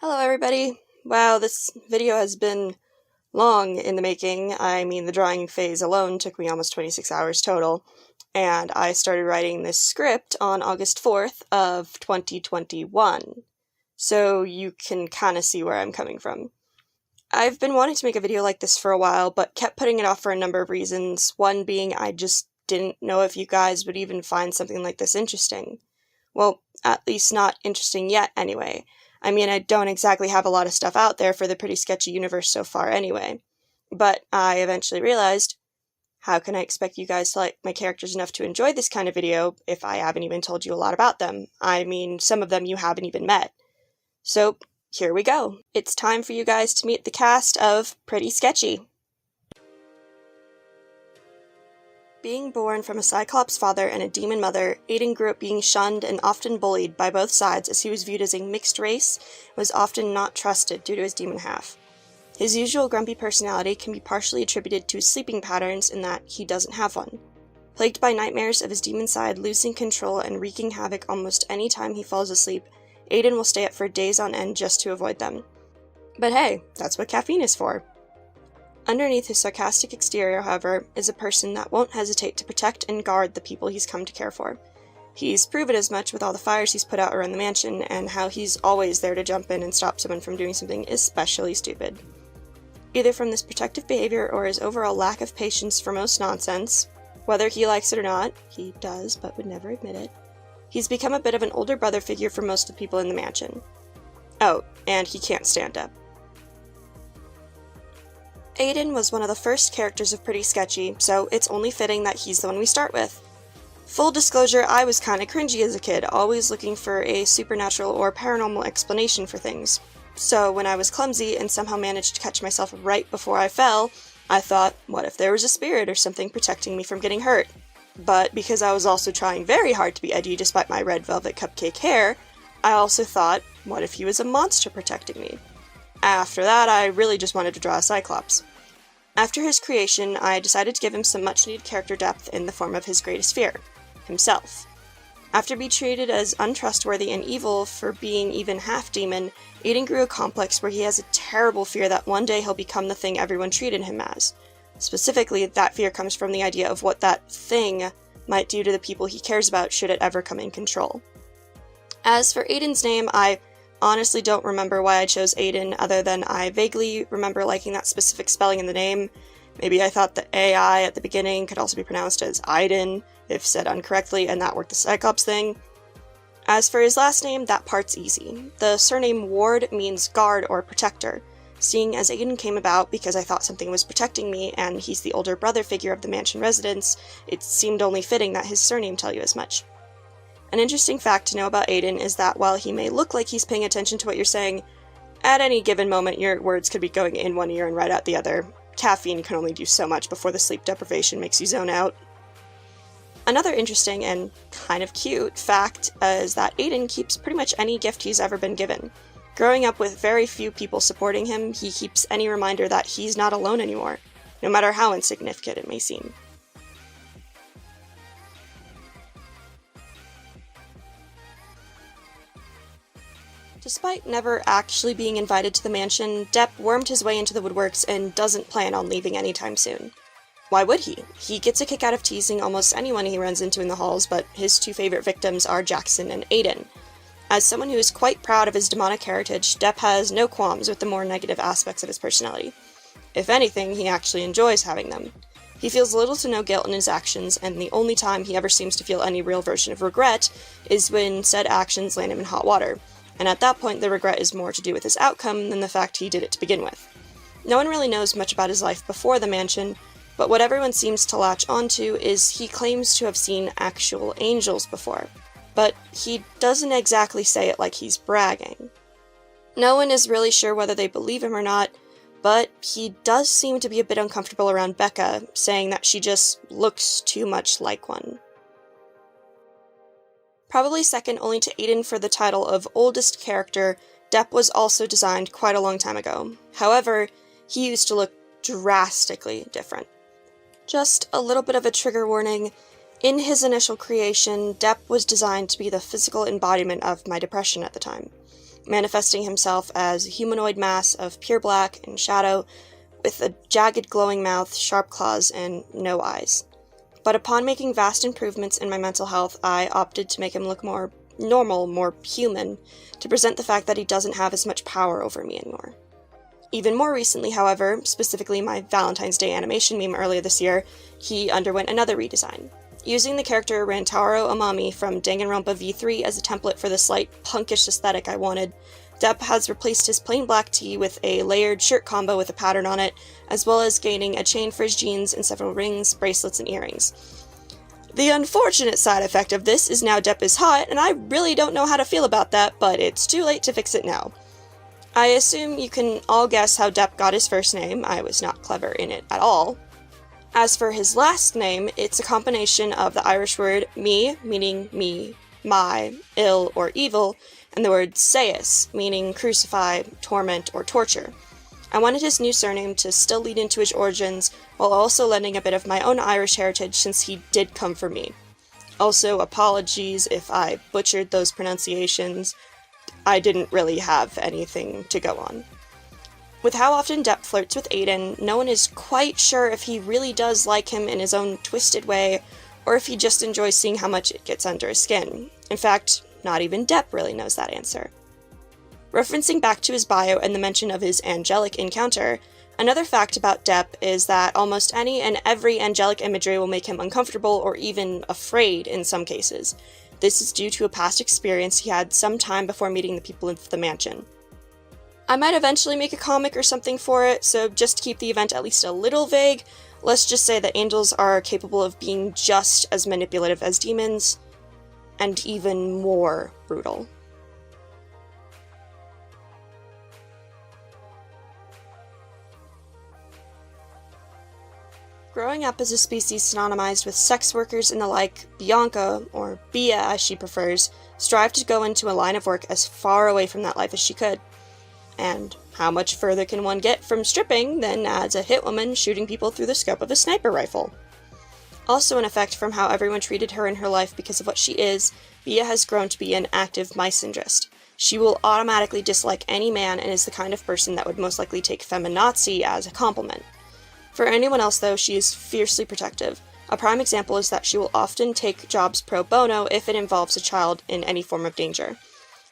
Hello everybody! Wow, this video has been long in the making. I mean, the drawing phase alone took me almost 26 hours total, and I started writing this script on August 4th of 2021. So you can kind of see where I'm coming from. I've been wanting to make a video like this for a while, but kept putting it off for a number of reasons, one being I just didn't know if you guys would even find something like this interesting. Well, at least not interesting yet, anyway. I mean, I don't exactly have a lot of stuff out there for the Pretty Sketchy universe so far anyway. But I eventually realized, how can I expect you guys to like my characters enough to enjoy this kind of video if I haven't even told you a lot about them? I mean, some of them you haven't even met. So, here we go. It's time for you guys to meet the cast of Pretty Sketchy. Being born from a Cyclops father and a demon mother, Aiden grew up being shunned and often bullied by both sides as he was viewed as a mixed race and was often not trusted due to his demon half. His usual grumpy personality can be partially attributed to his sleeping patterns in that he doesn't have one. Plagued by nightmares of his demon side losing control and wreaking havoc almost any time he falls asleep, Aiden will stay up for days on end just to avoid them. But hey, that's what caffeine is for. Underneath his sarcastic exterior, however, is a person that won't hesitate to protect and guard the people he's come to care for. He's proven as much with all the fires he's put out around the mansion, and how he's always there to jump in and stop someone from doing something especially stupid. Either from this protective behavior or his overall lack of patience for most nonsense, whether he likes it or not, he does but would never admit it, he's become a bit of an older brother figure for most of the people in the mansion. Oh, and he can't stand up. Aiden was one of the first characters of Pretty Sketchy, so it's only fitting that he's the one we start with. Full disclosure, I was kinda cringy as a kid, always looking for a supernatural or paranormal explanation for things. So when I was clumsy and somehow managed to catch myself right before I fell, I thought, what if there was a spirit or something protecting me from getting hurt? But because I was also trying very hard to be edgy despite my red velvet cupcake hair, I also thought, what if he was a monster protecting me? After that, I really just wanted to draw a Cyclops. After his creation, I decided to give him some much-needed character depth in the form of his greatest fear, himself. After being treated as untrustworthy and evil for being even half-demon, Aiden grew a complex where he has a terrible fear that one day he'll become the thing everyone treated him as. Specifically, that fear comes from the idea of what that thing might do to the people he cares about should it ever come in control. As for Aiden's name, I honestly don't remember why I chose Aiden, other than I vaguely remember liking that specific spelling in the name. Maybe I thought the AI at the beginning could also be pronounced as Aiden, if said incorrectly, and that worked the Cyclops thing. As for his last name, that part's easy. The surname Ward means guard or protector, seeing as Aiden came about because I thought something was protecting me, and he's the older brother figure of the mansion residents, it seemed only fitting that his surname tell you as much. An interesting fact to know about Aiden is that while he may look like he's paying attention to what you're saying, at any given moment your words could be going in one ear and right out the other. Caffeine can only do so much before the sleep deprivation makes you zone out. Another interesting and kind of cute fact is that Aiden keeps pretty much any gift he's ever been given. Growing up with very few people supporting him, he keeps any reminder that he's not alone anymore, no matter how insignificant it may seem. Despite never actually being invited to the mansion, Depp wormed his way into the woodworks and doesn't plan on leaving anytime soon. Why would he? He gets a kick out of teasing almost anyone he runs into in the halls, but his two favorite victims are Jackson and Aiden. As someone who is quite proud of his demonic heritage, Depp has no qualms with the more negative aspects of his personality. If anything, he actually enjoys having them. He feels little to no guilt in his actions, and the only time he ever seems to feel any real version of regret is when said actions land him in hot water. And at that point the regret is more to do with his outcome than the fact he did it to begin with. No one really knows much about his life before the mansion, but what everyone seems to latch onto is he claims to have seen actual angels before. But he doesn't exactly say it like he's bragging. No one is really sure whether they believe him or not, but he does seem to be a bit uncomfortable around Becca, saying that she just looks too much like one. Probably second only to Aiden for the title of oldest character, Depp was also designed quite a long time ago. However, he used to look drastically different. Just a little bit of a trigger warning, in his initial creation, Depp was designed to be the physical embodiment of my depression at the time. manifesting himself as a humanoid mass of pure black and shadow, with a jagged glowing mouth, sharp claws, and no eyes. But upon making vast improvements in my mental health, I opted to make him look more normal, more human, to present the fact that he doesn't have as much power over me anymore. Even more recently, however, specifically my Valentine's Day animation meme earlier this year, he underwent another redesign. Using the character Rantaro Amami from Danganronpa V3 as a template for the slight punkish aesthetic I wanted, Depp has replaced his plain black tee with a layered shirt combo with a pattern on it, as well as gaining a chain for his jeans and several rings, bracelets, and earrings. The unfortunate side effect of this is now Depp is hot, and I really don't know how to feel about that, but it's too late to fix it now. I assume you can all guess how Depp got his first name. I was not clever in it at all. As for his last name, it's a combination of the Irish word me, meaning me, my, ill, or evil, and the word Seus, meaning crucify, torment, or torture. I wanted his new surname to still lead into his origins, while also lending a bit of my own Irish heritage since he did come from me. Also, apologies if I butchered those pronunciations. I didn't really have anything to go on. With how often Depp flirts with Aiden, no one is quite sure if he really does like him in his own twisted way, or if he just enjoys seeing how much it gets under his skin. In fact, not even Depp really knows that answer. Referencing back to his bio and the mention of his angelic encounter, another fact about Depp is that almost any and every angelic imagery will make him uncomfortable or even afraid in some cases. This is due to a past experience he had some time before meeting the people of the mansion. I might eventually make a comic or something for it, so just to keep the event at least a little vague, let's just say that angels are capable of being just as manipulative as demons, and even more brutal. Growing up as a species synonymized with sex workers and the like, Bianca, or Bia as she prefers, strived to go into a line of work as far away from that life as she could. And how much further can one get from stripping than as a hitwoman shooting people through the scope of a sniper rifle? Also an effect from how everyone treated her in her life because of what she is, Bia has grown to be an active misandrist. She will automatically dislike any man and is the kind of person that would most likely take feminazi as a compliment. For anyone else, though, she is fiercely protective. A prime example is that she will often take jobs pro bono if it involves a child in any form of danger.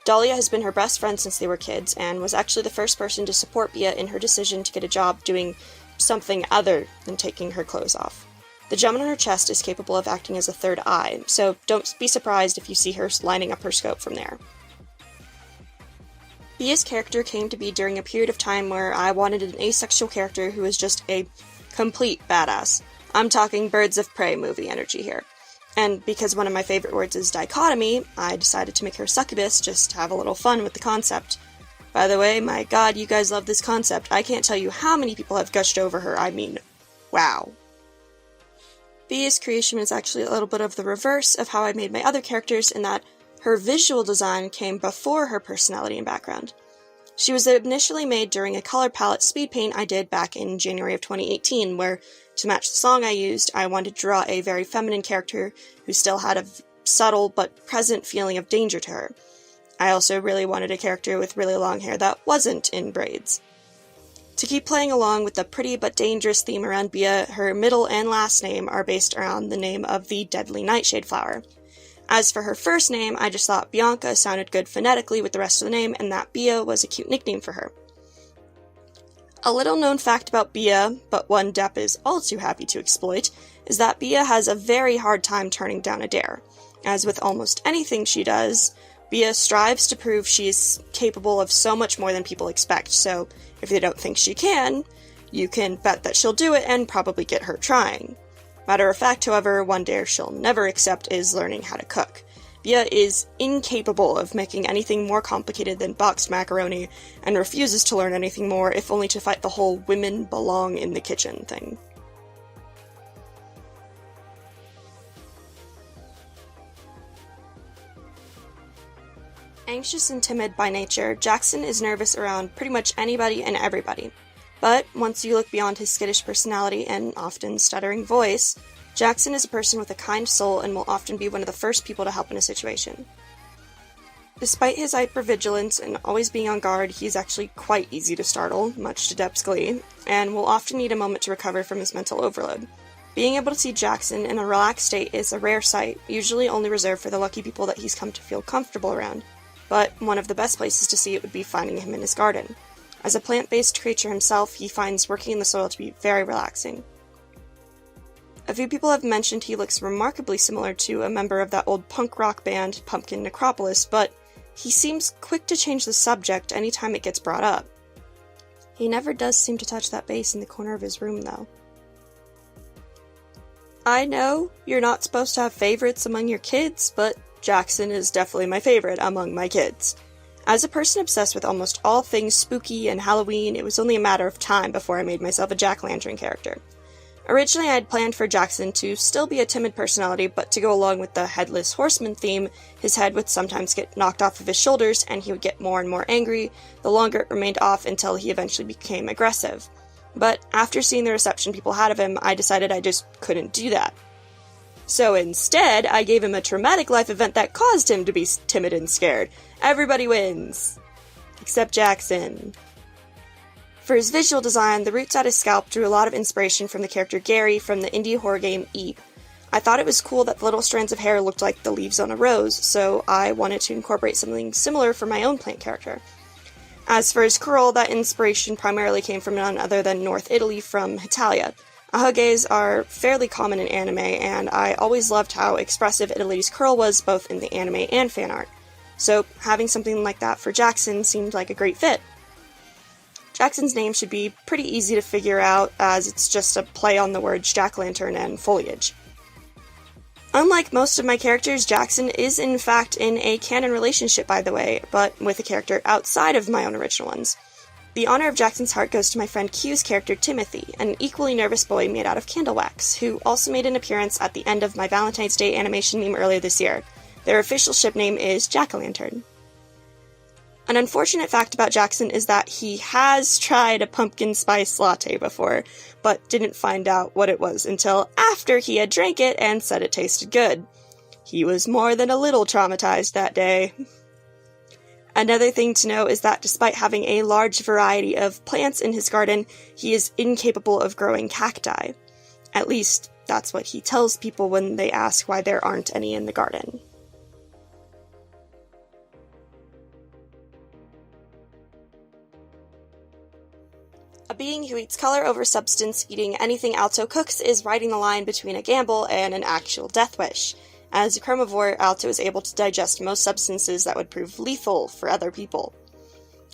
Dahlia has been her best friend since they were kids, and was actually the first person to support Bia in her decision to get a job doing something other than taking her clothes off. The gem on her chest is capable of acting as a third eye, so don't be surprised if you see her lining up her scope from there. Bia's character came to be during a period of time where I wanted an asexual character who was just a complete badass. I'm talking Birds of Prey movie energy here. And because one of my favorite words is dichotomy, I decided to make her a succubus just to have a little fun with the concept. By the way, my god, you guys love this concept. I can't tell you how many people have gushed over her. I mean, wow. Bia's creation is actually a little bit of the reverse of how I made my other characters, in that her visual design came before her personality and background. She was initially made during a color palette Speedpaint I did back in January of 2018, where, to match the song I used, I wanted to draw a very feminine character who still had a subtle but present feeling of danger to her. I also really wanted a character with really long hair that wasn't in braids. To keep playing along with the pretty but dangerous theme around Bia, her middle and last name are based around the name of the deadly nightshade flower. As for her first name, I just thought Bianca sounded good phonetically with the rest of the name, and that Bia was a cute nickname for her. A little known fact about Bia, but one Depp is all too happy to exploit, is that Bia has a very hard time turning down a dare. As with almost anything she does, Bia strives to prove she is capable of so much more than people expect, so if they don't think she can, you can bet that she'll do it and probably get hurt trying. Matter of fact, however, one dare she'll never accept is learning how to cook. Bia is incapable of making anything more complicated than boxed macaroni, and refuses to learn anything more, if only to fight the whole women belong in the kitchen thing. Anxious and timid by nature, Jackson is nervous around pretty much anybody and everybody. But once you look beyond his skittish personality and often stuttering voice, Jackson is a person with a kind soul and will often be one of the first people to help in a situation. Despite his hypervigilance and always being on guard, he's actually quite easy to startle, much to Depp's glee, and will often need a moment to recover from his mental overload. Being able to see Jackson in a relaxed state is a rare sight, usually only reserved for the lucky people that he's come to feel comfortable around, but one of the best places to see it would be finding him in his garden. As a plant-based creature himself, he finds working in the soil to be very relaxing. A few people have mentioned he looks remarkably similar to a member of that old punk rock band, Pumpkin Necropolis, but he seems quick to change the subject anytime it gets brought up. He never does seem to touch that bass in the corner of his room, though. I know you're not supposed to have favorites among your kids, but Jackson is definitely my favorite among my kids. As a person obsessed with almost all things spooky and Halloween, it was only a matter of time before I made myself a jack-o'-lantern character. Originally, I had planned for Jackson to still be a timid personality, but to go along with the Headless Horseman theme, his head would sometimes get knocked off of his shoulders, and he would get more and more angry, the longer it remained off until he eventually became aggressive. But after seeing the reception people had of him, I decided I just couldn't do that. So instead, I gave him a traumatic life event that caused him to be timid and scared. Everybody wins! Except Jackson. For his visual design, the roots at his scalp drew a lot of inspiration from the character Gary from the indie horror game Eep. I thought it was cool that the little strands of hair looked like the leaves on a rose, so I wanted to incorporate something similar for my own plant character. As for his curl, that inspiration primarily came from none other than North Italy from Italia. Ahoges are fairly common in anime, and I always loved how expressive Italy's curl was both in the anime and fan art. So having something like that for Jackson seemed like a great fit. Jackson's name should be pretty easy to figure out, as it's just a play on the words jack-o'-lantern and foliage. Unlike most of my characters, Jackson is in fact in a canon relationship, by the way, but with a character outside of my own original ones. The honor of Jackson's heart goes to my friend Q's character Timothy, an equally nervous boy made out of candle wax, who also made an appearance at the end of my Valentine's Day animation meme earlier this year. Their official ship name is Jack-o'-lantern. An unfortunate fact about Jackson is that he has tried a pumpkin spice latte before, but didn't find out what it was until after he had drank it and said it tasted good. He was more than a little traumatized that day. Another thing to know is that despite having a large variety of plants in his garden, he is incapable of growing cacti. At least, that's what he tells people when they ask why there aren't any in the garden. A being who eats color over substance, eating anything Alto cooks is riding the line between a gamble and an actual death wish. As a chromivore, Alto is able to digest most substances that would prove lethal for other people.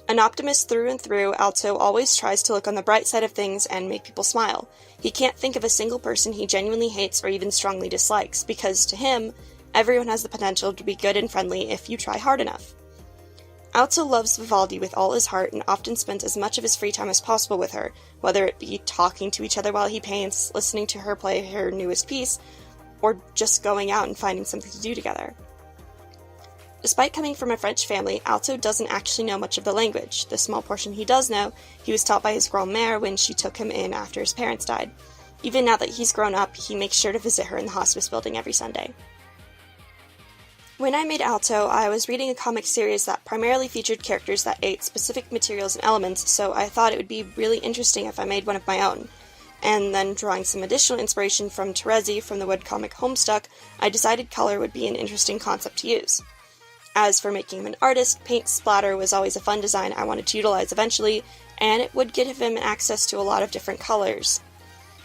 An optimist through and through, Alto always tries to look on the bright side of things and make people smile. He can't think of a single person he genuinely hates or even strongly dislikes, because to him, everyone has the potential to be good and friendly if you try hard enough. Alto loves Vivaldi with all his heart and often spends as much of his free time as possible with her, whether it be talking to each other while he paints, listening to her play her newest piece, or just going out and finding something to do together. Despite coming from a French family, Alto doesn't actually know much of the language. The small portion he does know, he was taught by his grand-mère when she took him in after his parents died. Even now that he's grown up, he makes sure to visit her in the hospice building every Sunday. When I made Alto, I was reading a comic series that primarily featured characters that ate specific materials and elements, so I thought it would be really interesting if I made one of my own. And then, drawing some additional inspiration from Terezi from the webcomic Homestuck, I decided color would be an interesting concept to use. As for making him an artist, paint splatter was always a fun design I wanted to utilize eventually, and it would give him access to a lot of different colors.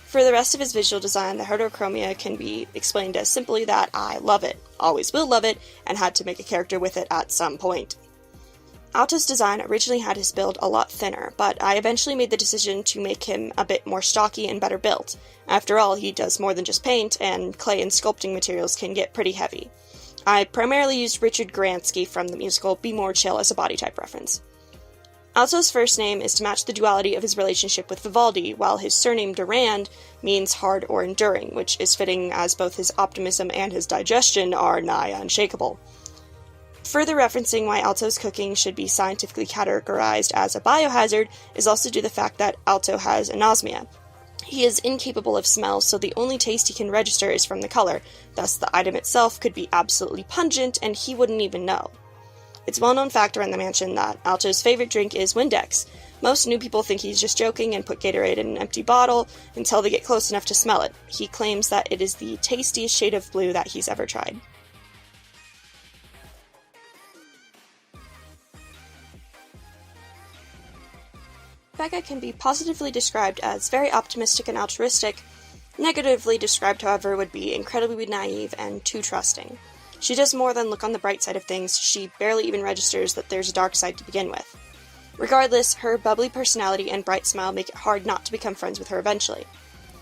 For the rest of his visual design, the heterochromia can be explained as simply that I love it, always will love it, and had to make a character with it at some point. Alto's design originally had his build a lot thinner, but I eventually made the decision to make him a bit more stocky and better built. After all, he does more than just paint, and clay and sculpting materials can get pretty heavy. I primarily used Richard Gransky from the musical Be More Chill as a body type reference. Alto's first name is to match the duality of his relationship with Vivaldi, while his surname Durand means hard or enduring, which is fitting as both his optimism and his digestion are nigh unshakable. Further referencing why Alto's cooking should be scientifically categorized as a biohazard is also due to the fact that Alto has anosmia. He is incapable of smell, so the only taste he can register is from the color, thus the item itself could be absolutely pungent and he wouldn't even know. It's a well-known fact around the mansion that Alto's favorite drink is Windex. Most new people think he's just joking and put Gatorade in an empty bottle until they get close enough to smell it. He claims that it is the tastiest shade of blue that he's ever tried. Becca can be positively described as very optimistic and altruistic. Negatively described, however, would be incredibly naive and too trusting. She does more than look on the bright side of things. She barely even registers that there's a dark side to begin with. Regardless, her bubbly personality and bright smile make it hard not to become friends with her eventually.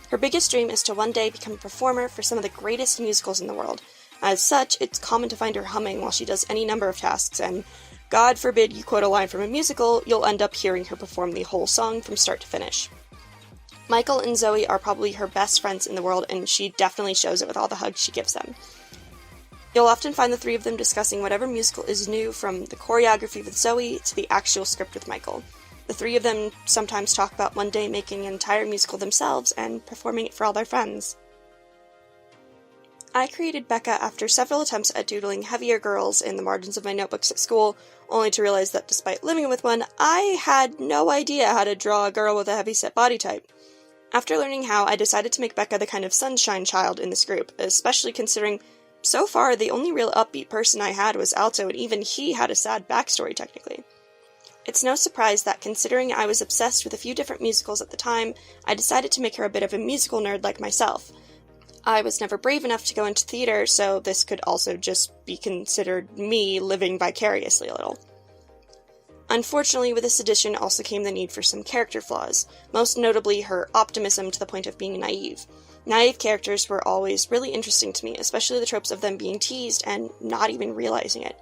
Her biggest dream is to one day become a performer for some of the greatest musicals in the world. As such, it's common to find her humming while she does any number of tasks, and God forbid you quote a line from a musical, you'll end up hearing her perform the whole song from start to finish. Michael and Zoe are probably her best friends in the world, and she definitely shows it with all the hugs she gives them. You'll often find the three of them discussing whatever musical is new, from the choreography with Zoe to the actual script with Michael. The three of them sometimes talk about one day making an entire musical themselves and performing it for all their friends. I created Becca after several attempts at doodling heavier girls in the margins of my notebooks at school, only to realize that despite living with one, I had no idea how to draw a girl with a heavyset body type. After learning how, I decided to make Becca the kind of sunshine child in this group, especially considering so far the only real upbeat person I had was Alto, and even he had a sad backstory technically. It's no surprise that, considering I was obsessed with a few different musicals at the time, I decided to make her a bit of a musical nerd like myself. I was never brave enough to go into theater, so this could also just be considered me living vicariously a little. Unfortunately, with this addition also came the need for some character flaws, most notably her optimism to the point of being naive. Naive characters were always really interesting to me, especially the tropes of them being teased and not even realizing it.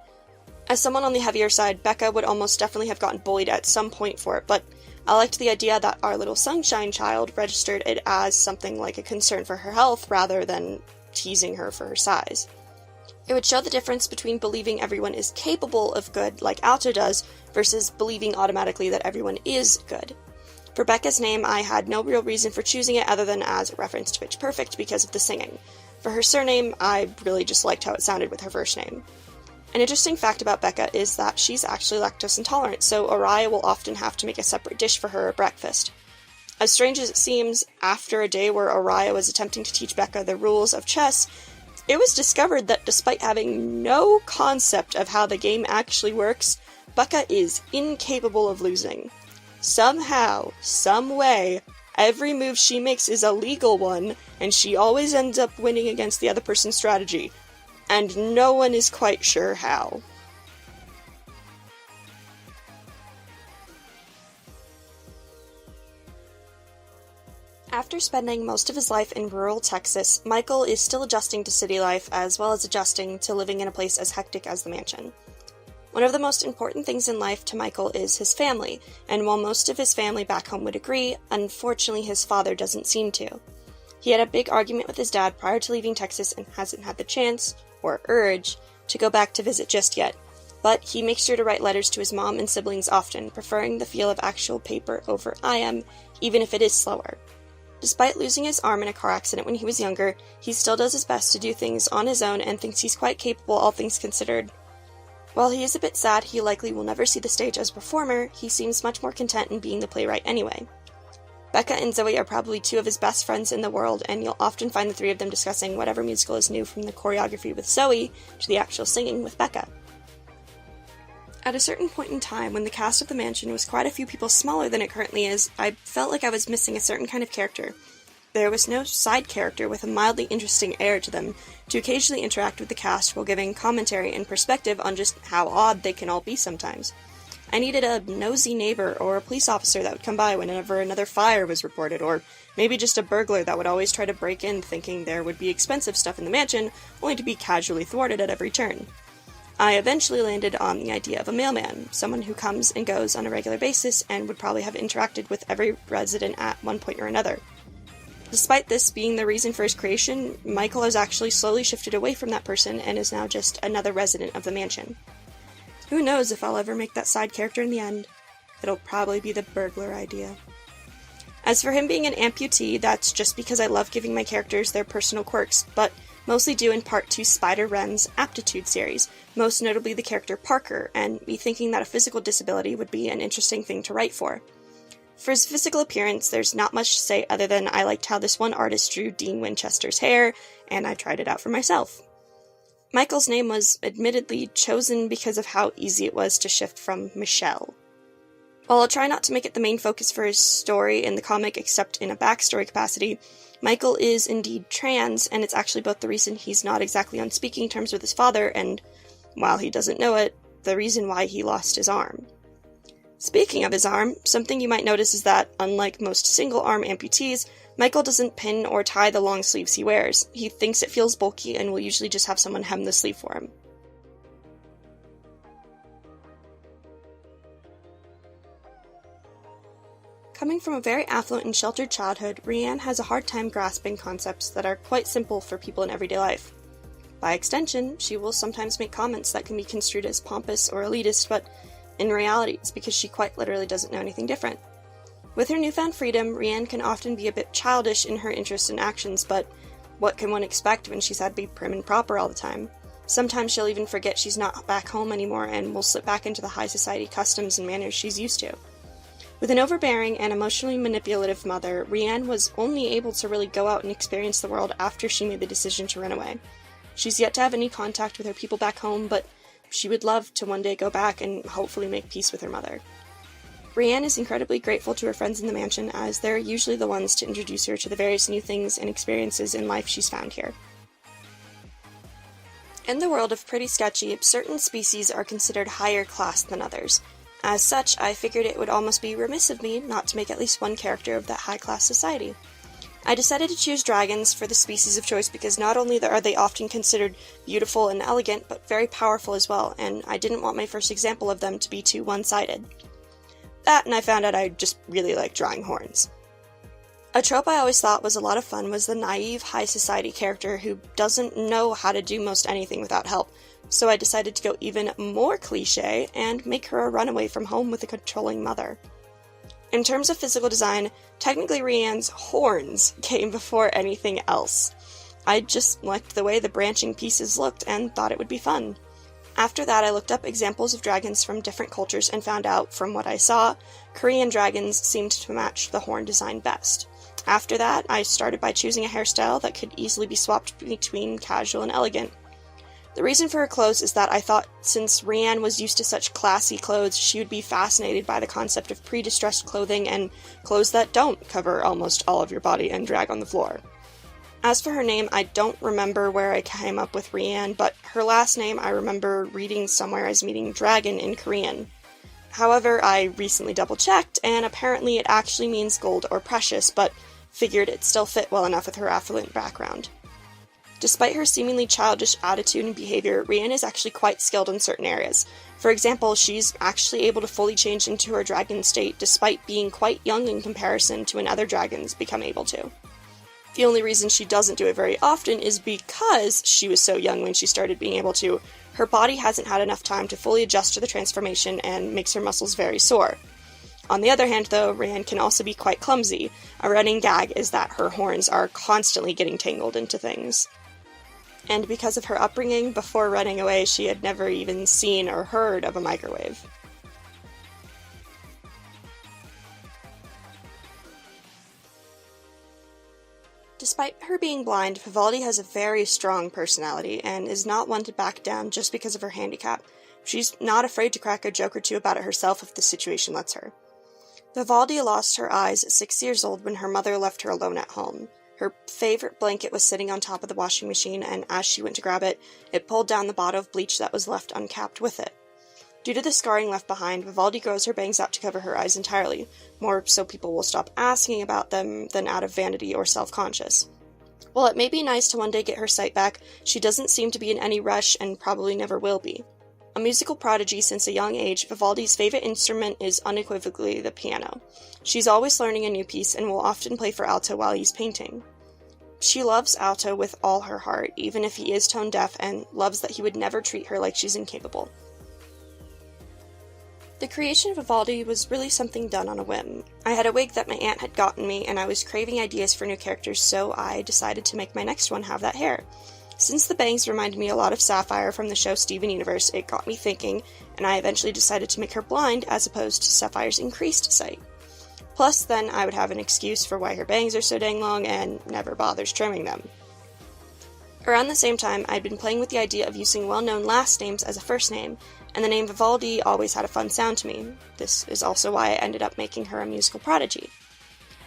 As someone on the heavier side, Becca would almost definitely have gotten bullied at some point for it, but I liked the idea that our little sunshine child registered it as something like a concern for her health rather than teasing her for her size. It would show the difference between believing everyone is capable of good, like Alto does, versus believing automatically that everyone is good. For Becca's name, I had no real reason for choosing it other than as a reference to Pitch Perfect because of the singing. For her surname, I really just liked how it sounded with her first name. An interesting fact about Becca is that she's actually lactose intolerant, so Aria will often have to make a separate dish for her at breakfast. As strange as it seems, after a day where Aria was attempting to teach Becca the rules of chess, it was discovered that despite having no concept of how the game actually works, Becca is incapable of losing. Somehow, some way, every move she makes is a legal one, and she always ends up winning against the other person's strategy. And no one is quite sure how. After spending most of his life in rural Texas, Michael is still adjusting to city life as well as adjusting to living in a place as hectic as the mansion. One of the most important things in life to Michael is his family, and while most of his family back home would agree, unfortunately his father doesn't seem to. He had a big argument with his dad prior to leaving Texas and hasn't had the chance, or urge, to go back to visit just yet, but he makes sure to write letters to his mom and siblings often, preferring the feel of actual paper over IM, even if it is slower. Despite losing his arm in a car accident when he was younger, he still does his best to do things on his own and thinks he's quite capable, all things considered. While he is a bit sad he likely will never see the stage as a performer, he seems much more content in being the playwright anyway. Becca and Zoe are probably two of his best friends in the world, and you'll often find the three of them discussing whatever musical is new, from the choreography with Zoe to the actual singing with Becca. At a certain point in time, when the cast of the mansion was quite a few people smaller than it currently is, I felt like I was missing a certain kind of character. There was no side character with a mildly interesting air to them to occasionally interact with the cast while giving commentary and perspective on just how odd they can all be sometimes. I needed a nosy neighbor or a police officer that would come by whenever another fire was reported, or maybe just a burglar that would always try to break in thinking there would be expensive stuff in the mansion, only to be casually thwarted at every turn. I eventually landed on the idea of a mailman, someone who comes and goes on a regular basis and would probably have interacted with every resident at one point or another. Despite this being the reason for his creation, Michael has actually slowly shifted away from that person and is now just another resident of the mansion. Who knows if I'll ever make that side character in the end? It'll probably be the burglar idea. As for him being an amputee, that's just because I love giving my characters their personal quirks, but mostly due in part to Spider Wren's Aptitude series, most notably the character Parker, and me thinking that a physical disability would be an interesting thing to write for. For his physical appearance, there's not much to say other than I liked how this one artist drew Dean Winchester's hair, and I tried it out for myself. Michael's name was admittedly chosen because of how easy it was to shift from Michelle. While I'll try not to make it the main focus for his story in the comic except in a backstory capacity, Michael is indeed trans, and it's actually both the reason he's not exactly on speaking terms with his father and, while he doesn't know it, the reason why he lost his arm. Speaking of his arm, something you might notice is that, unlike most single-arm amputees, Michael doesn't pin or tie the long sleeves he wears. He thinks it feels bulky and will usually just have someone hem the sleeve for him. Coming from a very affluent and sheltered childhood, Rianne has a hard time grasping concepts that are quite simple for people in everyday life. By extension, she will sometimes make comments that can be construed as pompous or elitist, but in reality, it's because she quite literally doesn't know anything different. With her newfound freedom, Rianne can often be a bit childish in her interests and actions, but what can one expect when she's had to be prim and proper all the time? Sometimes she'll even forget she's not back home anymore and will slip back into the high society customs and manners she's used to. With an overbearing and emotionally manipulative mother, Rianne was only able to really go out and experience the world after she made the decision to run away. She's yet to have any contact with her people back home, but she would love to one day go back and hopefully make peace with her mother. Rianne is incredibly grateful to her friends in the mansion, as they're usually the ones to introduce her to the various new things and experiences in life she's found here. In the world of Pretty Sketchy, certain species are considered higher class than others. As such, I figured it would almost be remiss of me not to make at least one character of that high-class society. I decided to choose dragons for the species of choice because not only are they often considered beautiful and elegant, but very powerful as well, and I didn't want my first example of them to be too one-sided. That, and I found out I just really like drawing horns. A trope I always thought was a lot of fun was the naive high society character who doesn't know how to do most anything without help, so I decided to go even more cliché and make her a runaway from home with a controlling mother. In terms of physical design, technically Rianne's horns came before anything else. I just liked the way the branching pieces looked and thought it would be fun. After that, I looked up examples of dragons from different cultures and found out, from what I saw, Korean dragons seemed to match the horn design best. After that, I started by choosing a hairstyle that could easily be swapped between casual and elegant. The reason for her clothes is that I thought since Rianne was used to such classy clothes, she would be fascinated by the concept of pre-distressed clothing and clothes that don't cover almost all of your body and drag on the floor. As for her name, I don't remember where I came up with Rianne, but her last name I remember reading somewhere as meaning dragon in Korean. However, I recently double-checked, and apparently it actually means gold or precious, but figured it still fit well enough with her affluent background. Despite her seemingly childish attitude and behavior, Rianne is actually quite skilled in certain areas. For example, she's actually able to fully change into her dragon state despite being quite young in comparison to when other dragons become able to. The only reason she doesn't do it very often is because she was so young when she started being able to. Her body hasn't had enough time to fully adjust to the transformation and makes her muscles very sore. On the other hand, though, Rianne can also be quite clumsy. A running gag is that her horns are constantly getting tangled into things. And because of her upbringing, before running away, she had never even seen or heard of a microwave. Despite her being blind, Vivaldi has a very strong personality and is not one to back down just because of her handicap. She's not afraid to crack a joke or two about it herself if the situation lets her. Vivaldi lost her eyes at 6 years old when her mother left her alone at home. Her favorite blanket was sitting on top of the washing machine, and as she went to grab it, it pulled down the bottle of bleach that was left uncapped with it. Due to the scarring left behind, Vivaldi grows her bangs out to cover her eyes entirely, more so people will stop asking about them than out of vanity or self-conscious. While it may be nice to one day get her sight back, she doesn't seem to be in any rush and probably never will be. A musical prodigy since a young age, Vivaldi's favorite instrument is unequivocally the piano. She's always learning a new piece and will often play for Alto while he's painting. She loves Alto with all her heart, even if he is tone deaf, and loves that he would never treat her like she's incapable. The creation of Vivaldi was really something done on a whim. I had a wig that my aunt had gotten me, and I was craving ideas for new characters, so I decided to make my next one have that hair. Since the bangs reminded me a lot of Sapphire from the show Steven Universe, it got me thinking, and I eventually decided to make her blind as opposed to Sapphire's increased sight. Plus, then I would have an excuse for why her bangs are so dang long and never bothers trimming them. Around the same time, I'd been playing with the idea of using well-known last names as a first name, and the name Vivaldi always had a fun sound to me. This is also why I ended up making her a musical prodigy.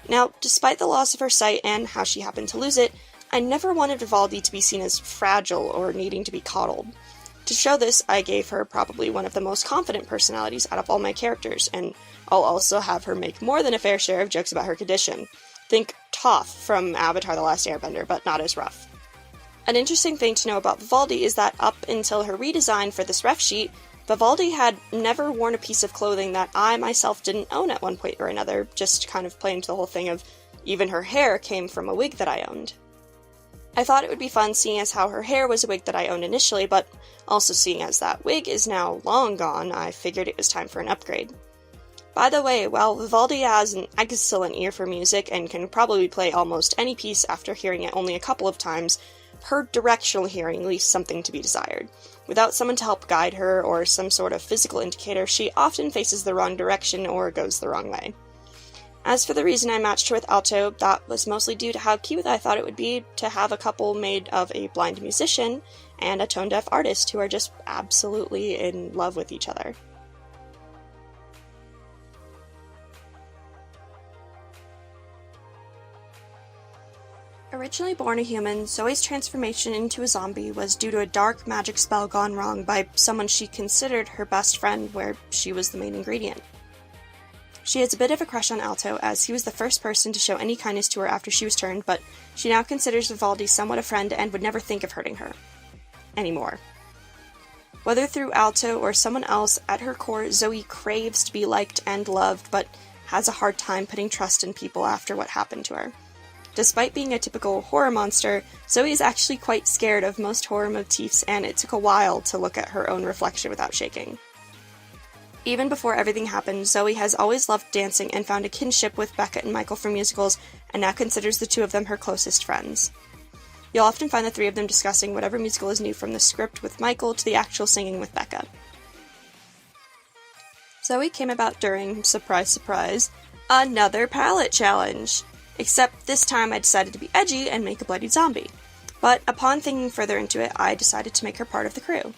Now, despite the loss of her sight and how she happened to lose it, I never wanted Vivaldi to be seen as fragile or needing to be coddled. To show this, I gave her probably one of the most confident personalities out of all my characters, and I'll also have her make more than a fair share of jokes about her condition. Think Toph from Avatar: The Last Airbender, but not as rough. An interesting thing to know about Vivaldi is that up until her redesign for this ref sheet, Vivaldi had never worn a piece of clothing that I myself didn't own at one point or another, just kind of playing to the whole thing of even her hair came from a wig that I owned. I thought it would be fun seeing as how her hair was a wig that I owned initially, but also seeing as that wig is now long gone, I figured it was time for an upgrade. By the way, while Vivaldi has an excellent ear for music and can probably play almost any piece after hearing it only a couple of times, her directional hearing leaves something to be desired. Without someone to help guide her or some sort of physical indicator, she often faces the wrong direction or goes the wrong way. As for the reason I matched her with Alto, that was mostly due to how cute I thought it would be to have a couple made of a blind musician and a tone-deaf artist who are just absolutely in love with each other. Originally born a human, Zoe's transformation into a zombie was due to a dark magic spell gone wrong by someone she considered her best friend, where she was the main ingredient. She has a bit of a crush on Alto, as he was the first person to show any kindness to her after she was turned, but she now considers Vivaldi somewhat a friend and would never think of hurting her. Anymore. Whether through Alto or someone else, at her core, Zoe craves to be liked and loved, but has a hard time putting trust in people after what happened to her. Despite being a typical horror monster, Zoe is actually quite scared of most horror motifs, and it took a while to look at her own reflection without shaking. Even before everything happened, Zoe has always loved dancing and found a kinship with Becca and Michael from musicals, and now considers the two of them her closest friends. You'll often find the three of them discussing whatever musical is new, from the script with Michael to the actual singing with Becca. Zoe came about during, surprise surprise, another palette challenge! Except this time I decided to be edgy and make a bloody zombie. But upon thinking further into it, I decided to make her part of the crew.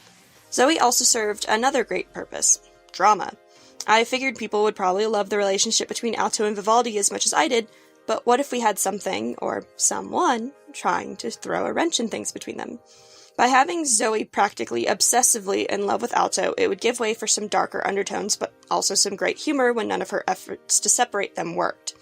Zoe also served another great purpose: drama. I figured people would probably love the relationship between Alto and Vivaldi as much as I did, but what if we had something, or someone, trying to throw a wrench in things between them? By having Zoe practically obsessively in love with Alto, it would give way for some darker undertones, but also some great humor when none of her efforts to separate them worked.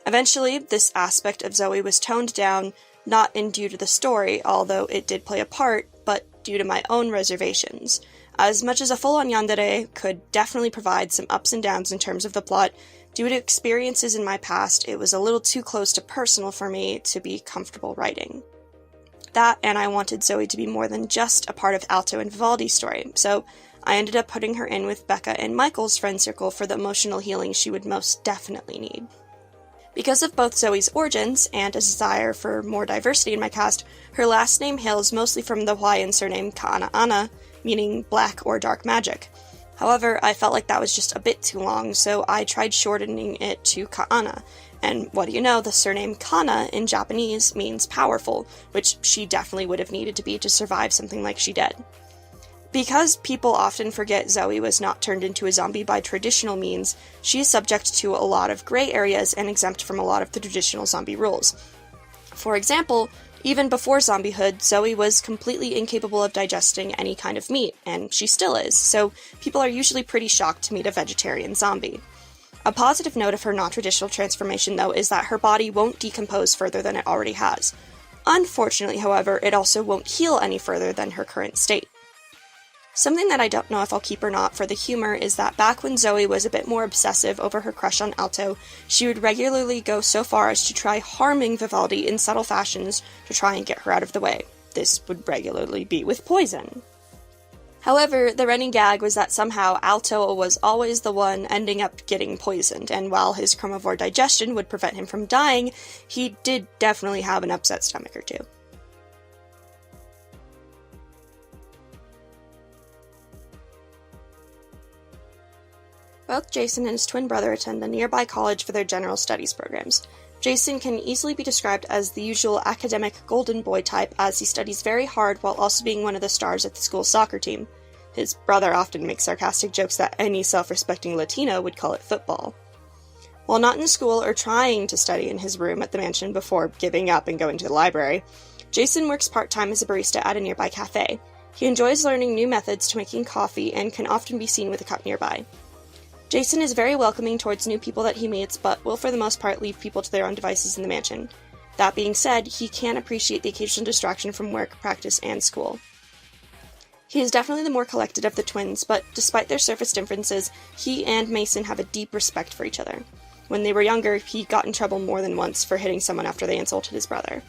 Eventually, this aspect of Zoe was toned down, not in due to the story, although it did play a part, but due to my own reservations. As much as a full-on yandere could definitely provide some ups and downs in terms of the plot, due to experiences in my past, it was a little too close to personal for me to be comfortable writing. That, and I wanted Zoe to be more than just a part of Alto and Vivaldi's story, so I ended up putting her in with Becca and Michael's friend circle for the emotional healing she would most definitely need. Because of both Zoe's origins and a desire for more diversity in my cast, her last name hails mostly from the Hawaiian surname Ka'ana'ana, meaning black or dark magic. However, I felt like that was just a bit too long, so I tried shortening it to Ka'ana, and what do you know, the surname Kana in Japanese means powerful, which she definitely would have needed to be to survive something like she did. Because people often forget Zoe was not turned into a zombie by traditional means, she is subject to a lot of gray areas and exempt from a lot of the traditional zombie rules. For example, even before zombiehood, Zoe was completely incapable of digesting any kind of meat, and she still is, so people are usually pretty shocked to meet a vegetarian zombie. A positive note of her non-traditional transformation, though, is that her body won't decompose further than it already has. Unfortunately, however, it also won't heal any further than her current state. Something that I don't know if I'll keep or not for the humor is that back when Zoe was a bit more obsessive over her crush on Alto, she would regularly go so far as to try harming Vivaldi in subtle fashions to try and get her out of the way. This would regularly be with poison. However, the running gag was that somehow Alto was always the one ending up getting poisoned, and while his chromivore digestion would prevent him from dying, he did definitely have an upset stomach or two. Both Jason and his twin brother attend a nearby college for their general studies programs. Jason can easily be described as the usual academic golden boy type, as he studies very hard while also being one of the stars of the school's soccer team. His brother often makes sarcastic jokes that any self-respecting Latino would call it football. While not in school or trying to study in his room at the mansion before giving up and going to the library, Jason works part-time as a barista at a nearby cafe. He enjoys learning new methods to making coffee and can often be seen with a cup nearby. Jason is very welcoming towards new people that he meets, but will for the most part leave people to their own devices in the mansion. That being said, he can appreciate the occasional distraction from work, practice, and school. He is definitely the more collected of the twins, but despite their surface differences, he and Mason have a deep respect for each other. When they were younger, he got in trouble more than once for hitting someone after they insulted his brother.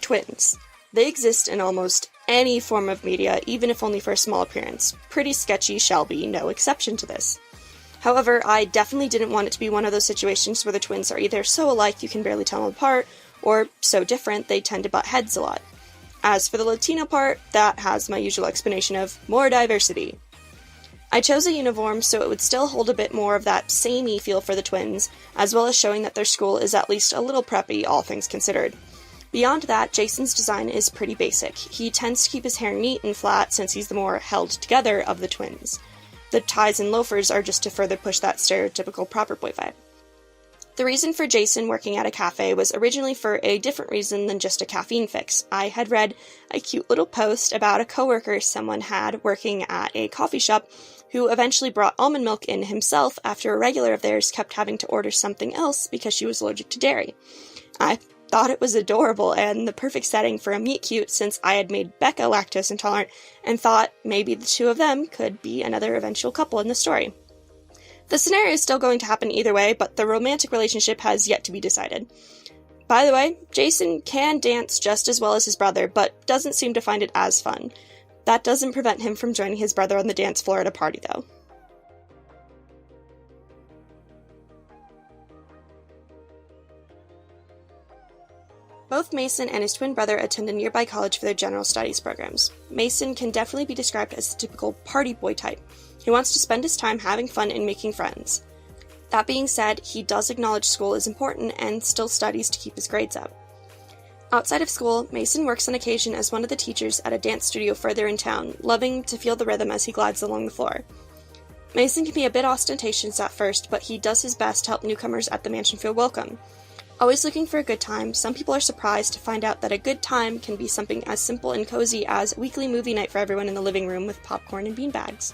Twins. They exist in almost any form of media, even if only for a small appearance. Pretty Sketchy shall be no exception to this. However, I definitely didn't want it to be one of those situations where the twins are either so alike you can barely tell them apart, or so different they tend to butt heads a lot. As for the Latino part, that has my usual explanation of more diversity. I chose a uniform so it would still hold a bit more of that samey feel for the twins, as well as showing that their school is at least a little preppy, all things considered. Beyond that, Jason's design is pretty basic. He tends to keep his hair neat and flat since he's the more held together of the twins. The ties and loafers are just to further push that stereotypical proper boy vibe. The reason for Jason working at a cafe was originally for a different reason than just a caffeine fix. I had read a cute little post about a coworker someone had working at a coffee shop who eventually brought almond milk in himself after a regular of theirs kept having to order something else because she was allergic to dairy. I thought it was adorable and the perfect setting for a meet cute since I had made Becca lactose intolerant and thought maybe the two of them could be another eventual couple in the story. The scenario is still going to happen either way, but the romantic relationship has yet to be decided. By the way, Jason can dance just as well as his brother, but doesn't seem to find it as fun. That doesn't prevent him from joining his brother on the dance floor at a party, though. Both Mason and his twin brother attend a nearby college for their general studies programs. Mason can definitely be described as the typical party boy type. He wants to spend his time having fun and making friends. That being said, he does acknowledge school is important and still studies to keep his grades up. Outside of school, Mason works on occasion as one of the teachers at a dance studio further in town, loving to feel the rhythm as he glides along the floor. Mason can be a bit ostentatious at first, but he does his best to help newcomers at the mansion feel welcome. Always looking for a good time, some people are surprised to find out that a good time can be something as simple and cozy as a weekly movie night for everyone in the living room with popcorn and beanbags.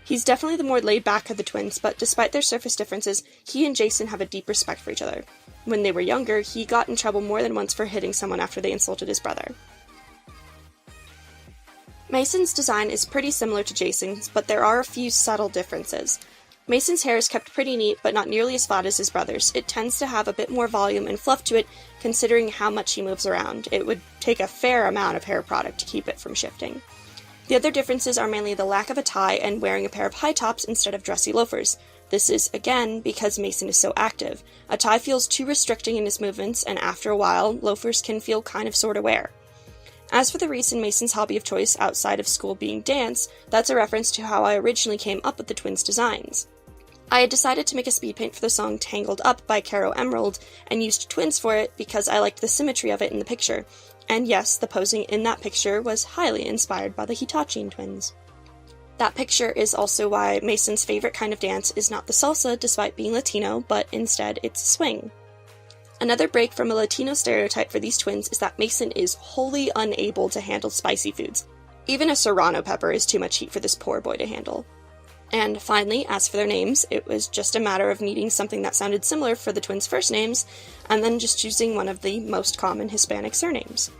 He's definitely the more laid-back of the twins, but despite their surface differences, he and Jason have a deep respect for each other. When they were younger, he got in trouble more than once for hitting someone after they insulted his brother. Mason's design is pretty similar to Jason's, but there are a few subtle differences. Mason's hair is kept pretty neat, but not nearly as flat as his brother's. It tends to have a bit more volume and fluff to it, considering how much he moves around. It would take a fair amount of hair product to keep it from shifting. The other differences are mainly the lack of a tie and wearing a pair of high tops instead of dressy loafers. This is, again, because Mason is so active. A tie feels too restricting in his movements, and after a while, loafers can feel kind of sorta wear. As for the reason Mason's hobby of choice outside of school being dance, that's a reference to how I originally came up with the twins' designs. I had decided to make a speed paint for the song Tangled Up by Caro Emerald, and used twins for it because I liked the symmetry of it in the picture. And yes, the posing in that picture was highly inspired by the Hitachin twins. That picture is also why Mason's favorite kind of dance is not the salsa despite being Latino, but instead it's swing. Another break from a Latino stereotype for these twins is that Mason is wholly unable to handle spicy foods. Even a serrano pepper is too much heat for this poor boy to handle. And finally, as for their names, it was just a matter of needing something that sounded similar for the twins' first names, and then just choosing one of the most common Hispanic surnames.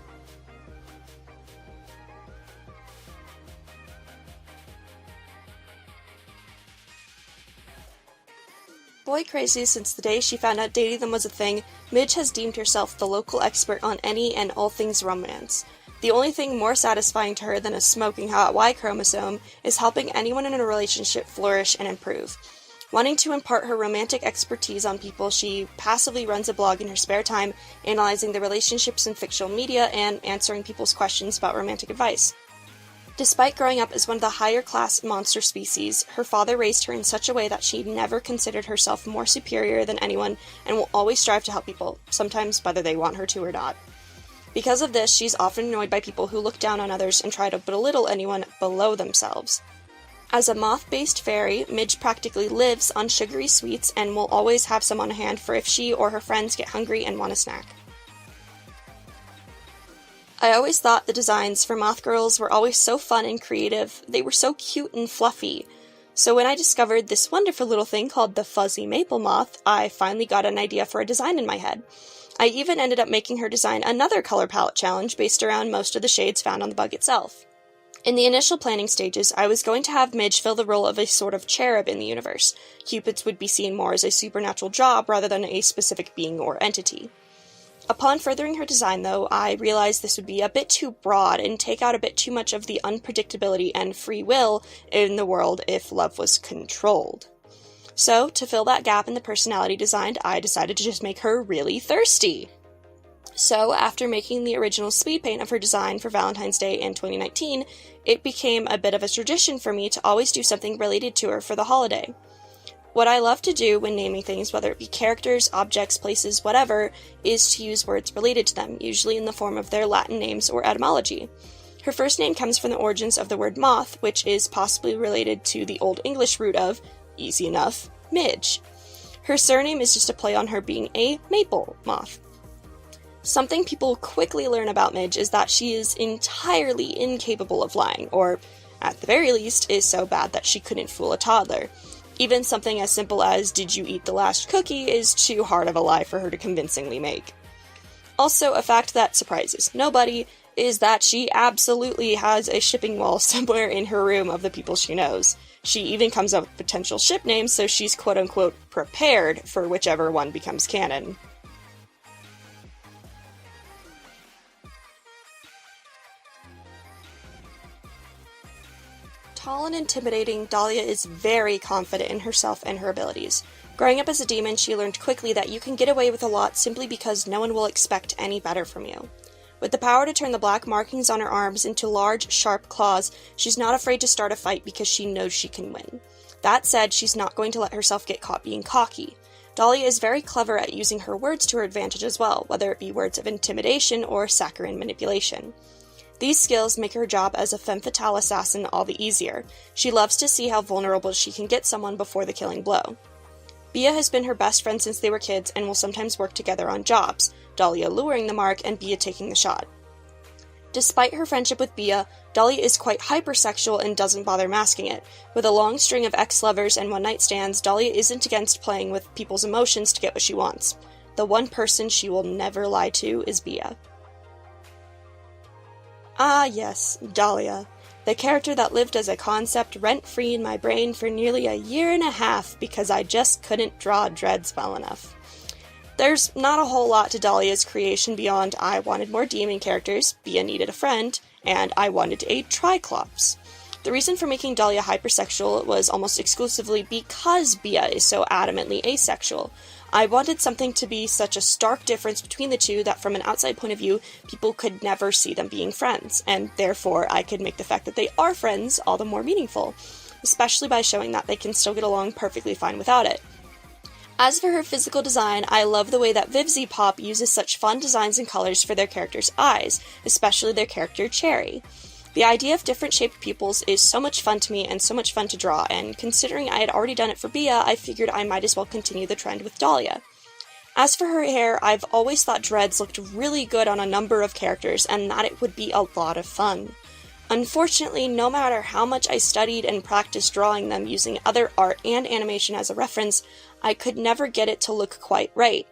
Boy crazy since the day she found out dating them was a thing, Midge has deemed herself the local expert on any and all things romance. The only thing more satisfying to her than a smoking hot Y chromosome is helping anyone in a relationship flourish and improve. Wanting to impart her romantic expertise on people, she passively runs a blog in her spare time, analyzing the relationships in fictional media and answering people's questions about romantic advice. Despite growing up as one of the higher-class monster species, her father raised her in such a way that she never considered herself more superior than anyone and will always strive to help people, sometimes whether they want her to or not. Because of this, she's often annoyed by people who look down on others and try to belittle anyone below themselves. As a moth-based fairy, Midge practically lives on sugary sweets and will always have some on hand for if she or her friends get hungry and want a snack. I always thought the designs for moth girls were always so fun and creative. They were so cute and fluffy. So when I discovered this wonderful little thing called the fuzzy maple moth, I finally got an idea for a design in my head. I even ended up making her design another color palette challenge based around most of the shades found on the bug itself. In the initial planning stages, I was going to have Midge fill the role of a sort of cherub in the universe. Cupids would be seen more as a supernatural job rather than a specific being or entity. Upon furthering her design, though, I realized this would be a bit too broad and take out a bit too much of the unpredictability and free will in the world if love was controlled. So, to fill that gap in the personality design, I decided to just make her really thirsty. So, after making the original speed paint of her design for Valentine's Day in 2019, it became a bit of a tradition for me to always do something related to her for the holiday. What I love to do when naming things, whether it be characters, objects, places, whatever, is to use words related to them, usually in the form of their Latin names or etymology. Her first name comes from the origins of the word moth, which is possibly related to the Old English root of, easy enough, Midge. Her surname is just a play on her being a maple moth. Something people quickly learn about Midge is that she is entirely incapable of lying, or, at the very least, is so bad that she couldn't fool a toddler. Even something as simple as, "Did you eat the last cookie?" is too hard of a lie for her to convincingly make. Also, a fact that surprises nobody is that she absolutely has a shipping wall somewhere in her room of the people she knows. She even comes up with potential ship names, so she's quote-unquote prepared for whichever one becomes canon. Tall and intimidating, Dahlia is very confident in herself and her abilities. Growing up as a demon, she learned quickly that you can get away with a lot simply because no one will expect any better from you. With the power to turn the black markings on her arms into large, sharp claws, she's not afraid to start a fight because she knows she can win. That said, she's not going to let herself get caught being cocky. Dahlia is very clever at using her words to her advantage as well, whether it be words of intimidation or saccharine manipulation. These skills make her job as a femme fatale assassin all the easier. She loves to see how vulnerable she can get someone before the killing blow. Bia has been her best friend since they were kids and will sometimes work together on jobs, Dahlia luring the mark and Bia taking the shot. Despite her friendship with Bia, Dahlia is quite hypersexual and doesn't bother masking it. With a long string of ex-lovers and one-night stands, Dahlia isn't against playing with people's emotions to get what she wants. The one person she will never lie to is Bia. Ah yes, Dahlia, the character that lived as a concept rent-free in my brain for nearly a year and a half because I just couldn't draw dreads well enough. There's not a whole lot to Dahlia's creation beyond I wanted more demon characters, Bia needed a friend, and I wanted a Triclops. The reason for making Dahlia hypersexual was almost exclusively because Bia is so adamantly asexual. I wanted something to be such a stark difference between the two that from an outside point of view, people could never see them being friends, and therefore I could make the fact that they are friends all the more meaningful, especially by showing that they can still get along perfectly fine without it. As for her physical design, I love the way that Vivzy Pop uses such fun designs and colors for their characters' eyes, especially their character Cherry. The idea of different shaped pupils is so much fun to me and so much fun to draw, and considering I had already done it for Bia, I figured I might as well continue the trend with Dahlia. As for her hair, I've always thought dreads looked really good on a number of characters, and that it would be a lot of fun. Unfortunately, no matter how much I studied and practiced drawing them using other art and animation as a reference, I could never get it to look quite right.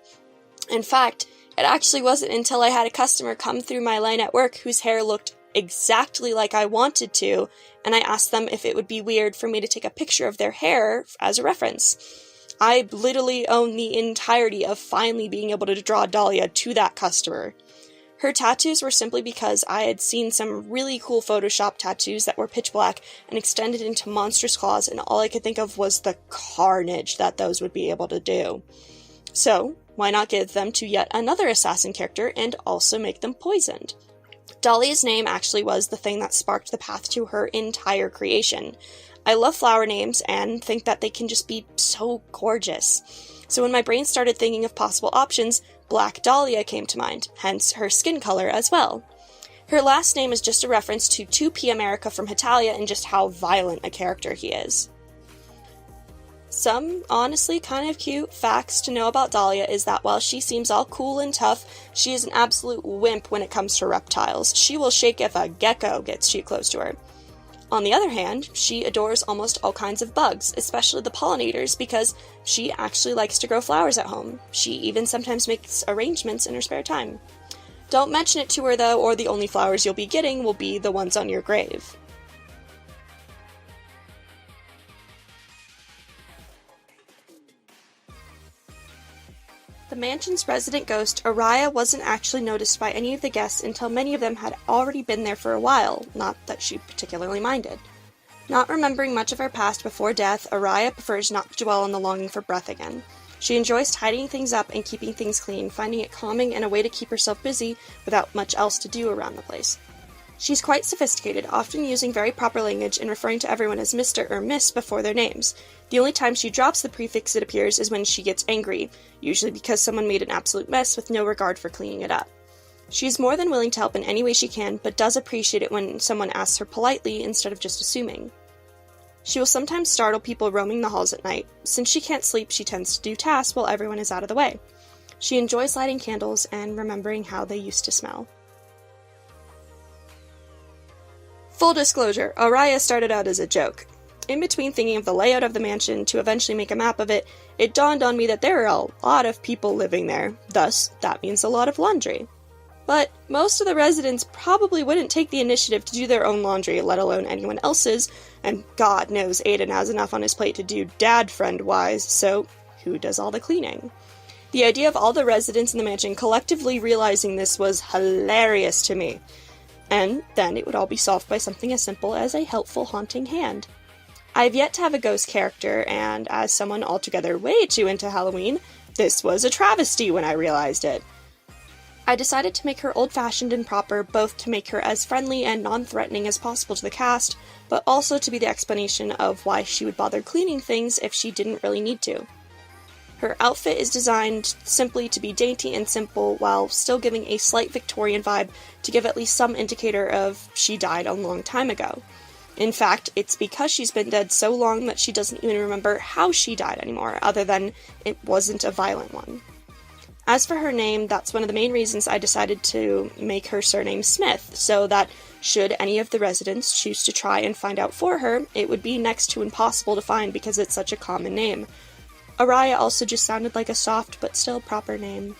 In fact, it actually wasn't until I had a customer come through my line at work whose hair looked exactly like I wanted to, and I asked them if it would be weird for me to take a picture of their hair as a reference. I literally own the entirety of finally being able to draw Dahlia to that customer. Her tattoos were simply because I had seen some really cool Photoshop tattoos that were pitch black and extended into monstrous claws, and all I could think of was the carnage that those would be able to do. So, why not give them to yet another assassin character and also make them poisoned? Dahlia's name actually was the thing that sparked the path to her entire creation. I love flower names and think that they can just be so gorgeous. So when my brain started thinking of possible options, Black Dahlia came to mind, hence her skin color as well. Her last name is just a reference to 2P America from Hitalia and just how violent a character he is. Some, honestly, kind of cute facts to know about Dahlia is that while she seems all cool and tough, she is an absolute wimp when it comes to reptiles. She will shake if a gecko gets too close to her. On the other hand, she adores almost all kinds of bugs, especially the pollinators, because she actually likes to grow flowers at home. She even sometimes makes arrangements in her spare time. Don't mention it to her, though, or the only flowers you'll be getting will be the ones on your grave. The mansion's resident ghost, Aria, wasn't actually noticed by any of the guests until many of them had already been there for a while, not that she particularly minded. Not remembering much of her past before death, Aria prefers not to dwell on the longing for breath again. She enjoys tidying things up and keeping things clean, finding it calming and a way to keep herself busy without much else to do around the place. She's quite sophisticated, often using very proper language and referring to everyone as Mr. or Miss before their names. The only time she drops the prefix, it appears, is when she gets angry, usually because someone made an absolute mess with no regard for cleaning it up. She is more than willing to help in any way she can, but does appreciate it when someone asks her politely instead of just assuming. She will sometimes startle people roaming the halls at night. Since she can't sleep, she tends to do tasks while everyone is out of the way. She enjoys lighting candles and remembering how they used to smell. Full disclosure, Aria started out as a joke. In between thinking of the layout of the mansion to eventually make a map of it, it dawned on me that there are a lot of people living there, thus, that means a lot of laundry. But most of the residents probably wouldn't take the initiative to do their own laundry, let alone anyone else's, and God knows Aiden has enough on his plate to do dad friend-wise, so who does all the cleaning? The idea of all the residents in the mansion collectively realizing this was hilarious to me. And then it would all be solved by something as simple as a helpful haunting hand. I've yet to have a ghost character, and as someone altogether way too into Halloween, this was a travesty when I realized it. I decided to make her old-fashioned and proper, both to make her as friendly and non-threatening as possible to the cast, but also to be the explanation of why she would bother cleaning things if she didn't really need to. Her outfit is designed simply to be dainty and simple while still giving a slight Victorian vibe to give at least some indicator of she died a long time ago. In fact, it's because she's been dead so long that she doesn't even remember how she died anymore, other than it wasn't a violent one. As for her name, that's one of the main reasons I decided to make her surname Smith, so that should any of the residents choose to try and find out for her, it would be next to impossible to find because it's such a common name. Aria also just sounded like a soft but still proper name.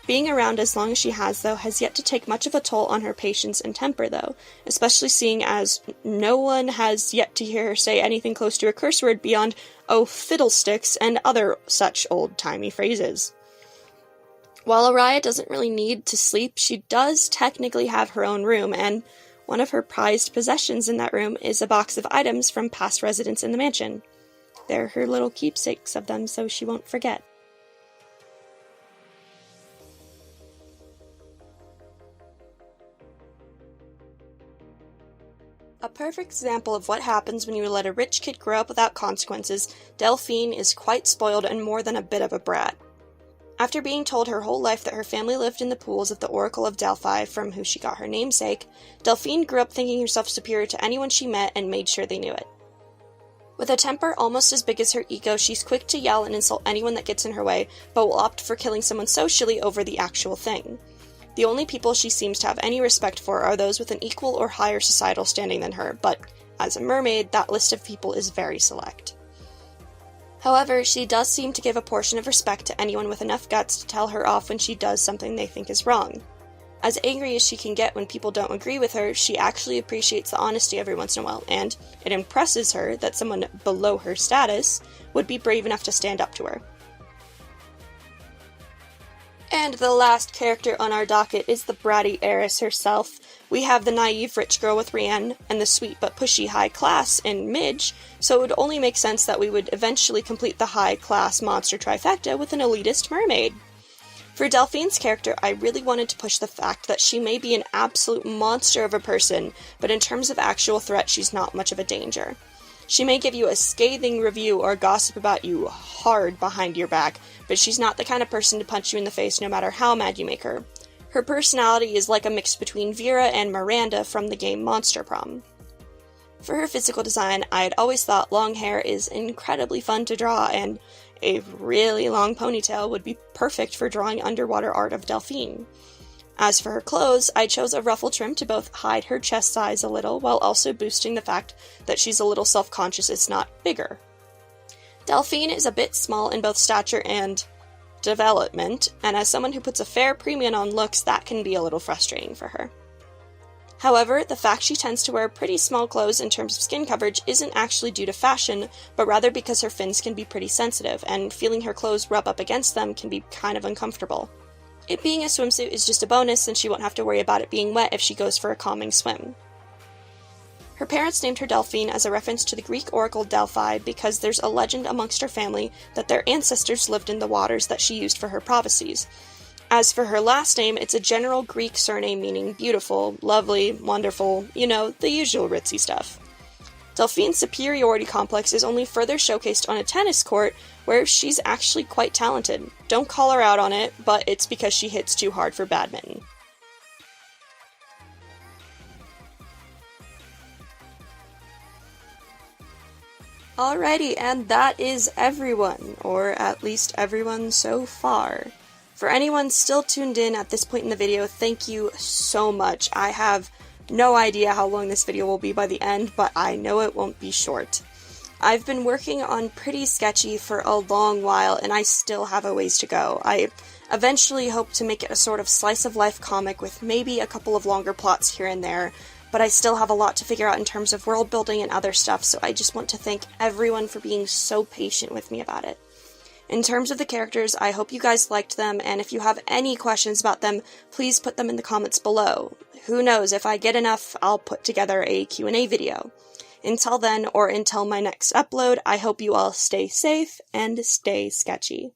Being around as long as she has, though, has yet to take much of a toll on her patience and temper, though, especially seeing as no one has yet to hear her say anything close to a curse word beyond, "oh, fiddlesticks," and other such old-timey phrases. While Aria doesn't really need to sleep, she does technically have her own room, and one of her prized possessions in that room is a box of items from past residents in the mansion. They're her little keepsakes of them, so she won't forget. A perfect example of what happens when you let a rich kid grow up without consequences, Delphine is quite spoiled and more than a bit of a brat. After being told her whole life that her family lived in the pools of the Oracle of Delphi, from who she got her namesake, Delphine grew up thinking herself superior to anyone she met and made sure they knew it. With a temper almost as big as her ego, she's quick to yell and insult anyone that gets in her way, but will opt for killing someone socially over the actual thing. The only people she seems to have any respect for are those with an equal or higher societal standing than her, but as a mermaid, that list of people is very select. However, she does seem to give a portion of respect to anyone with enough guts to tell her off when she does something they think is wrong. As angry as she can get when people don't agree with her, she actually appreciates the honesty every once in a while, and it impresses her that someone below her status would be brave enough to stand up to her. And the last character on our docket is the bratty heiress herself. We have the naive rich girl with Rianne, and the sweet but pushy high class in Midge, so it would only make sense that we would eventually complete the high class monster trifecta with an elitist mermaid. For Delphine's character, I really wanted to push the fact that she may be an absolute monster of a person, but in terms of actual threat, she's not much of a danger. She may give you a scathing review or gossip about you hard behind your back, but she's not the kind of person to punch you in the face no matter how mad you make her. Her personality is like a mix between Vera and Miranda from the game Monster Prom. For her physical design, I had always thought long hair is incredibly fun to draw, and a really long ponytail would be perfect for drawing underwater art of Delphine. As for her clothes, I chose a ruffle trim to both hide her chest size a little, while also boosting the fact that she's a little self-conscious it's not bigger. Delphine is a bit small in both stature and development, and as someone who puts a fair premium on looks, that can be a little frustrating for her. However, the fact she tends to wear pretty small clothes in terms of skin coverage isn't actually due to fashion, but rather because her fins can be pretty sensitive, and feeling her clothes rub up against them can be kind of uncomfortable. It being a swimsuit is just a bonus, and she won't have to worry about it being wet if she goes for a calming swim. Her parents named her Delphine as a reference to the Greek oracle Delphi because there's a legend amongst her family that their ancestors lived in the waters that she used for her prophecies. As for her last name, it's a general Greek surname meaning beautiful, lovely, wonderful, the usual ritzy stuff. Delphine's superiority complex is only further showcased on a tennis court, where she's actually quite talented. Don't call her out on it, but it's because she hits too hard for badminton. Alrighty, and that is everyone, or at least everyone so far. For anyone still tuned in at this point in the video, thank you so much. I have no idea how long this video will be by the end, but I know it won't be short. I've been working on Pretty Sketchy for a long while, and I still have a ways to go. I eventually hope to make it a sort of slice-of-life comic with maybe a couple of longer plots here and there, but I still have a lot to figure out in terms of world building and other stuff, so I just want to thank everyone for being so patient with me about it. In terms of the characters, I hope you guys liked them, and if you have any questions about them, please put them in the comments below. Who knows, if I get enough, I'll put together a Q&A video. Until then, or until my next upload, I hope you all stay safe and stay sketchy.